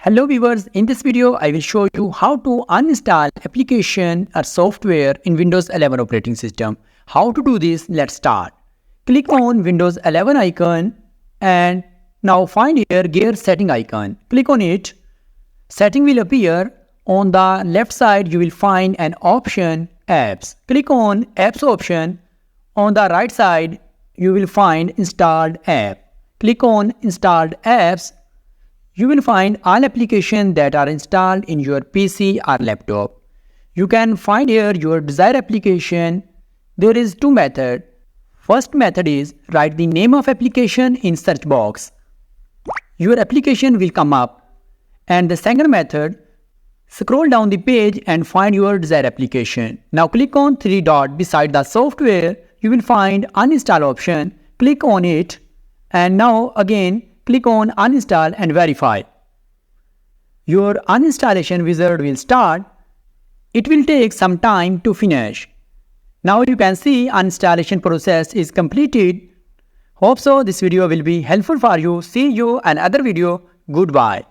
Hello viewers, in this video I will show you how to uninstall application or software in Windows 11 operating system. How to do this? Let's start. Click on Windows 11 icon and now find here gear setting icon. Click on it. Setting will appear. On the left side you will find an option apps. Click on apps option. On the right side you will find installed app. Click on installed apps. You will find all applications that are installed in your PC or laptop. You can find here your desired application. There is two methods. First method is write the name of application in search box. Your application will come up. And the second method, scroll down the page and find your desired application. Now click on three dots beside the software. You will find uninstall option. Click on it and now again click on uninstall and verify. Your uninstallation wizard will start. It will take some time to finish. Now you can see uninstallation process is completed. Hope so this video will be helpful for you. See you in another video. Goodbye.